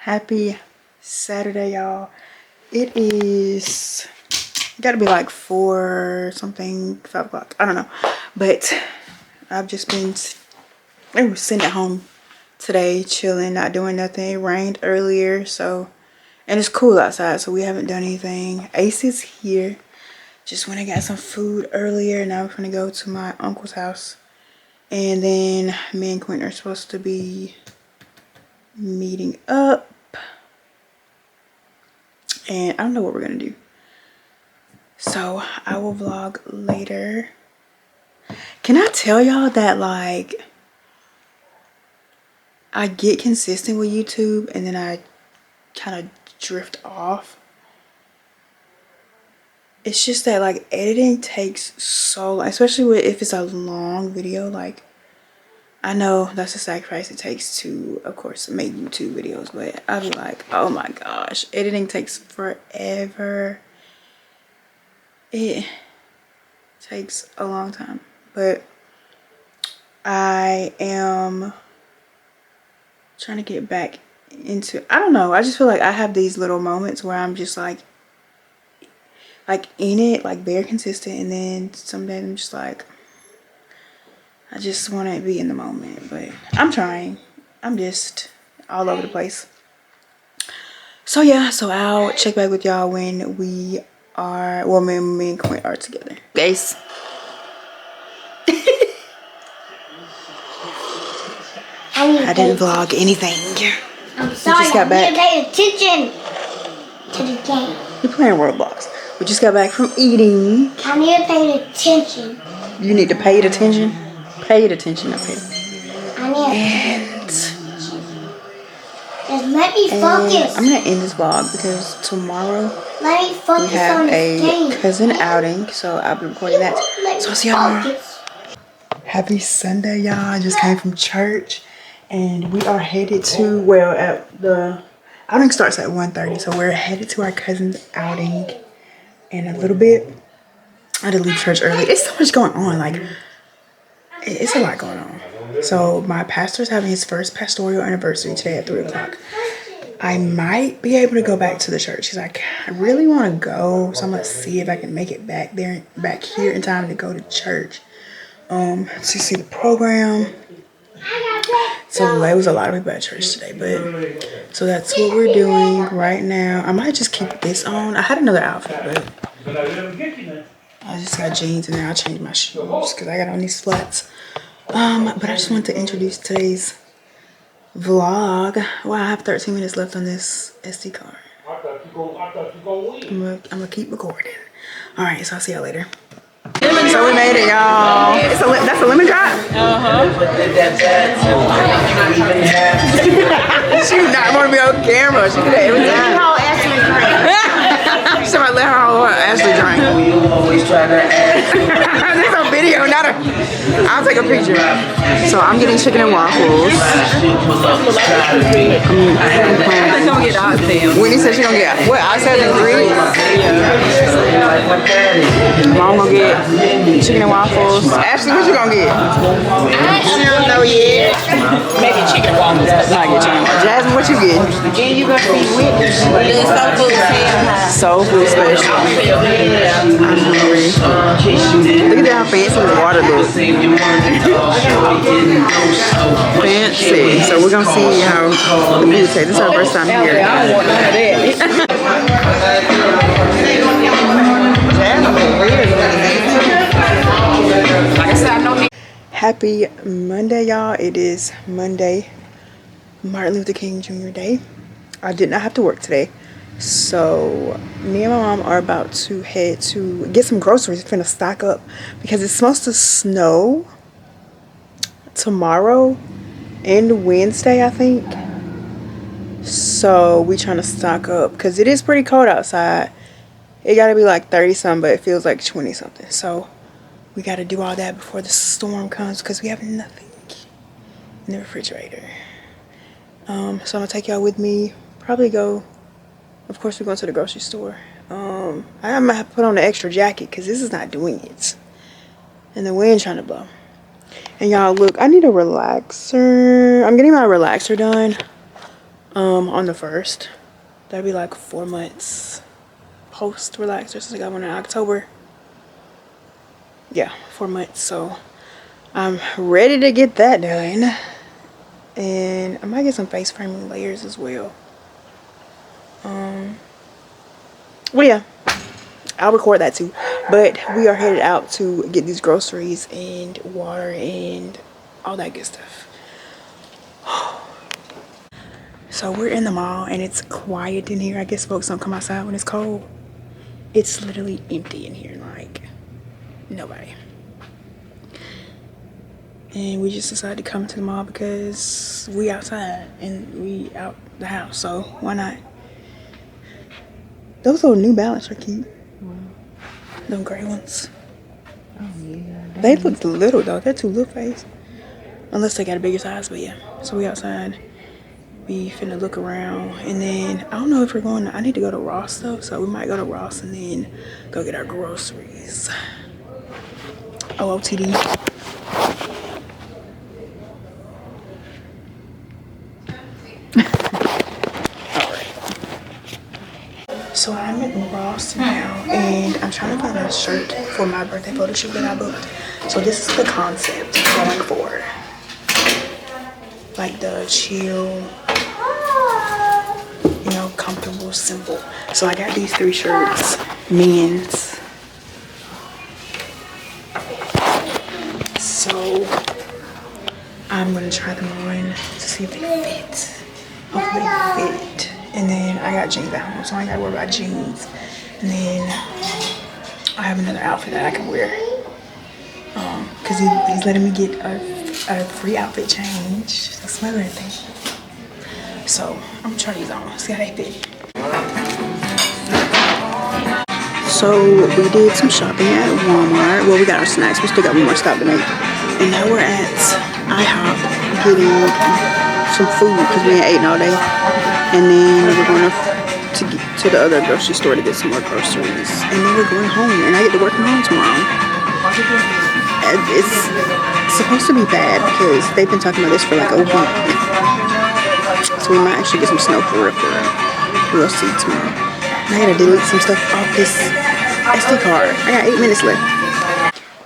Happy Saturday, y'all. It is gotta be like 4 something, 5 o'clock, I don't know, but I've just been sitting at home today, chilling, not doing nothing. It rained earlier, so, and it's cool outside, so we haven't done anything. Ace is here. Just went and got some food earlier. Now we're gonna go to my uncle's house, and then me and Quentin are supposed to be meeting up, and I don't know what we're gonna do, so I will vlog later. Can I tell y'all that, like, I get consistent with YouTube and then I kind of drift off? It's just that, like, editing takes so long, especially if it's a long video. Like, I know that's a sacrifice it takes to, of course, make YouTube videos, but I'll be like, oh my gosh, editing takes forever. It takes a long time, but I am trying to get back into, I don't know, I just feel like I have these little moments where I'm just like in it, like very consistent, and then some days I'm just like, I just want to be in the moment. But I'm trying. I'm just all over the place. So yeah, so I'll check back with y'all when we are, well, me and Quint are together. Guys. I didn't vlog anything. I'm sorry, just got back. I need to pay attention to the game. You're playing Roblox. We just got back from eating. I need to pay attention. You need to pay it attention? Pay it attention up here. I need And just let me focus. I'm going to end this vlog because tomorrow Let me focus we have on this game. a cousin outing. So I'll be recording that. So I'll see y'all tomorrow. Happy Sunday, y'all. I just came from church. And we are headed to, well, at the outing starts at 1:30. So we're headed to our cousin's outing in a little bit. I had to leave church early. It's so much going on. Like, it's a lot going on. So my pastor's having his first pastoral anniversary today at 3 o'clock. I might be able to go back to the church. He's like, I really want to go. So I'm going to see if I can make it back here in time to go to church. To see the program. So there was a lot of people at church today, but so that's what we're doing right now. I might just keep this on. I had another outfit, but I just got jeans and now I changed my shoes because I got on these flats. But I just wanted to introduce today's vlog. Well, I have 13 minutes left on this SD card. I'm gonna keep recording. All right, so I'll see y'all later. So we made it, y'all. That's a lemon drop? She did not want to be on camera. She could have every time. Somebody let her hold Ashley drink. This is a video, not a. I'll take a picture. So I'm getting chicken and waffles. I'm gonna get oxtail. Whitney said she's gonna get what? Oxtail and grits? Mom gonna get chicken and waffles. Ashley, what you gonna get? I don't know yet. Maybe chicken waffles. Not get chicken waffles. Jasmine, what you get? And you gonna be with Soul food special. I'm hungry. Look at how fancy the water looks. Fancy. So we're gonna see how the food tastes. This is our first time here. I don't want none of that. Like I said, I know. Happy Monday, y'all. It is Monday, Martin Luther King Jr. Day. I did not have to work today. So me and my mom are about to head to get some groceries. We're gonna stock up because it's supposed to snow tomorrow and Wednesday, I think. So we trying to stock up because it is pretty cold outside. It gotta be like 30 something, but it feels like 20 something. So we gotta do all that before the storm comes because we have nothing in the refrigerator. So I'm gonna take y'all with me. Probably go. Of course, we're going to the grocery store. I might have to put on the extra jacket because this is not doing it. And the wind's trying to blow. And y'all, look, I need a relaxer. I'm getting my relaxer done. on the 1st. That'd be like 4 months post relaxer since I got one in October. Yeah, 4 months. So I'm ready to get that done. And I might get some face framing layers as well. Well, yeah, I'll record that too. But we are headed out to get these groceries and water and all that good stuff. So we're in the mall and it's quiet in here. I guess folks don't come outside when it's cold. It's literally empty in here, like nobody. And we just decided to come to the mall because we outside and we out the house, so why not? Those little New Balance are cute. Them gray ones. Oh yeah. They look little though. They're too little face. Unless they got a bigger size, but yeah. So we outside. We finna look around, and then I don't know if we're going to, I need to go to Ross though, so we might go to Ross and then go get our groceries. OOTD. So I'm at Ross now, and I'm trying to find a shirt for my birthday photo shoot that I booked. So this is the concept I'm going for. Like the chill, you know, comfortable, simple. So I got these 3 shirts, men's. So I'm gonna try them on to see if they fit. Hopefully they fit. And then I got jeans at home, so I ain't gotta worry about jeans. And then I have another outfit that I can wear. Cause he's letting me get a free outfit change. That's my birthday. So I'm gonna try these on, see how they fit. So we did some shopping at Walmart. Well, we got our snacks. We still got one more stop to make. And now we're at IHOP getting some food because we ain't eating all day. And then we're going to the other grocery store to get some more groceries. And then we're going home. And I get to work from home tomorrow. It's supposed to be bad because they've been talking about this for like a week. So we might actually get some snow for real. We'll see tomorrow. And I gotta delete some stuff off this SD card. I got 8 minutes left.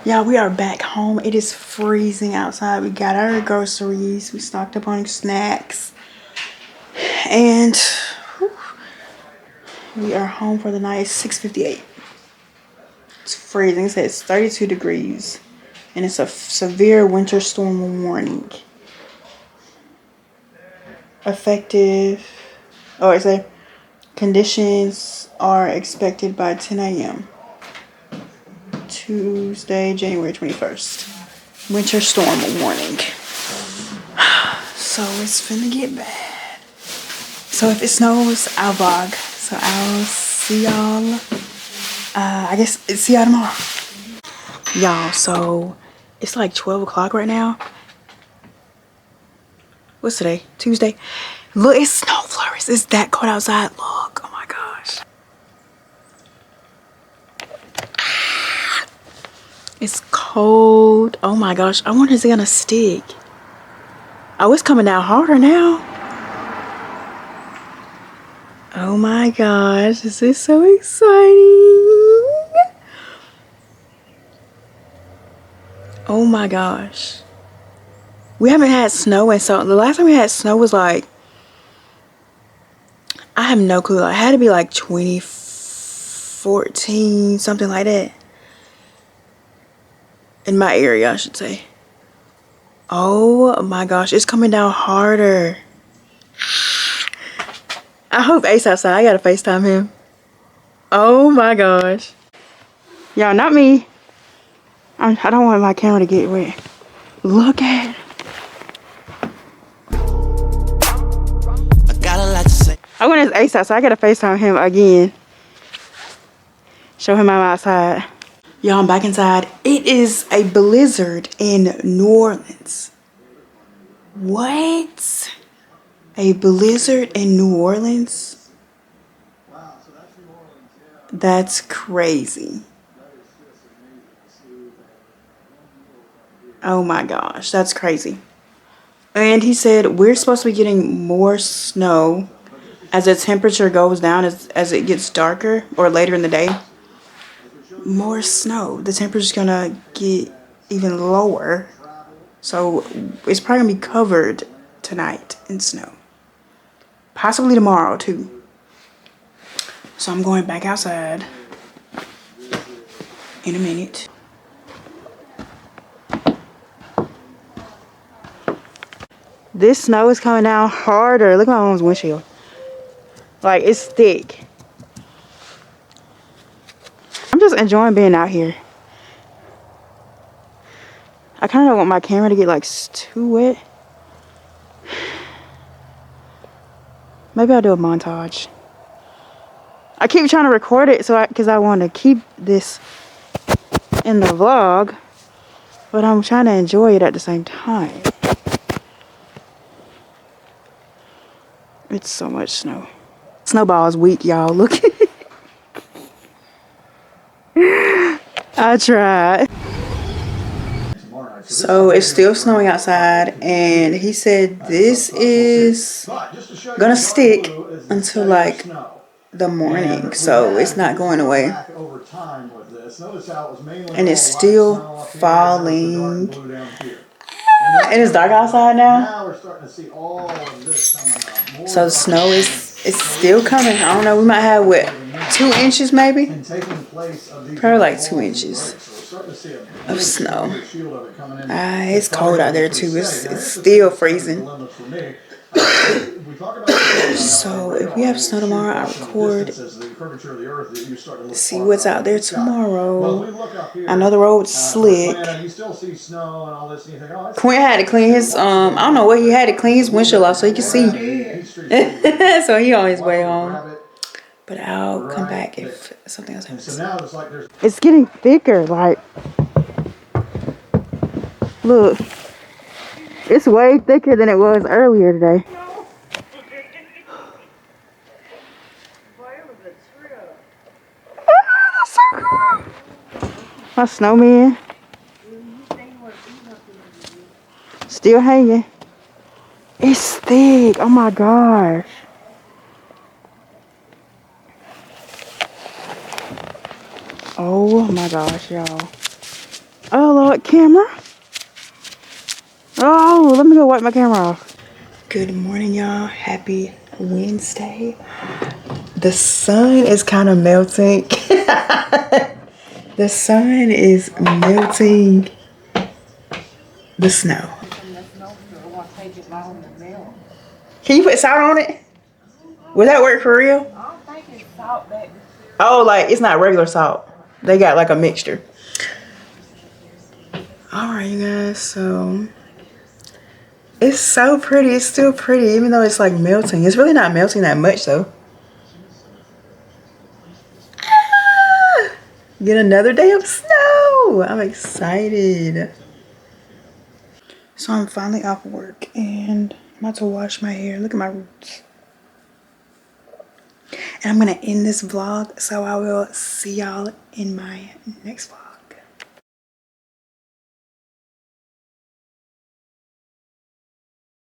Y'all, we are back home. It is freezing outside. We got our groceries. We stocked up on snacks. And whew, we are home for the night. It's 6:58. It's freezing. It says 32 degrees. And it's a severe winter storm warning. Effective. Oh, it said conditions are expected by 10 a.m. Tuesday, January 21st. Winter storm warning. So it's finna get bad. So if it snows, I'll vlog. So I'll see y'all. I guess see y'all tomorrow. Y'all, so it's like 12 o'clock right now. What's today? Tuesday. Look, it's snow flurries. It's that cold outside. Look, oh my gosh. It's cold. Oh my gosh. I wonder is it gonna stick? Oh, it's coming down harder now. Oh my gosh. This is so exciting. Oh my gosh. We haven't had snow, and so the last time we had snow was like, I have no clue. It had to be like 2014, something like that. In my area, I should say. Oh my gosh, it's coming down harder. I hope Ace outside. I gotta FaceTime him. Oh my gosh. Y'all, not me. I don't want my camera to get wet. Look at it. I went as Ace outside. I gotta FaceTime him again. Show him I'm outside. Y'all, I'm back inside. It is a blizzard in New Orleans. What? A blizzard in New Orleans? That's crazy. Oh my gosh, that's crazy. And he said we're supposed to be getting more snow as the temperature goes down, as it gets darker or later in the day. More snow. The temperature's gonna get even lower. So it's probably gonna be covered tonight in snow. Possibly tomorrow too. So I'm going back outside in a minute. This snow is coming down harder. Look at my mom's windshield. Like, it's thick. I'm just enjoying being out here. I kind of don't want my camera to get like too wet. Maybe I'll do a montage. I keep trying to record it because I want to keep this in the vlog, but I'm trying to enjoy it at the same time. It's so much snow. Snowball is weak, y'all. Look. I tried. So it's still snowing outside, and he said this is gonna stick until like the morning, so it's not going away. And it's still falling. And it's dark outside now. So the snow is still coming. I don't know, we might have what, 2 inches maybe? Probably like 2 inches of snow. It's cold out there too. It's still freezing. So if we have snow tomorrow, I record, see what's out there tomorrow. I know the road's slick. Quinn had to clean his I don't know what he had to clean his windshield off so he could see. So he on his way home. But I'll come back if something else happens. It's getting thicker, like, look, it's way thicker than it was earlier today. That's so cool. My snowman still hanging. It's thick. Oh my gosh. Oh my gosh, y'all. Oh Lord, camera. Oh, let me go wipe my camera off. Good morning, y'all. Happy Wednesday. The sun is kind of melting. The sun is melting the snow. Can you put salt on it? Will that work for real? I don't think it's salt back. Oh, like it's not regular salt. They got like a mixture. Alright, you guys, so it's so pretty. It's still pretty, even though it's like melting. It's really not melting that much though. Get another day of snow. I'm excited. So I'm finally off work and I'm about to wash my hair. Look at my roots. And I'm gonna end this vlog, so I will see y'all in my next vlog.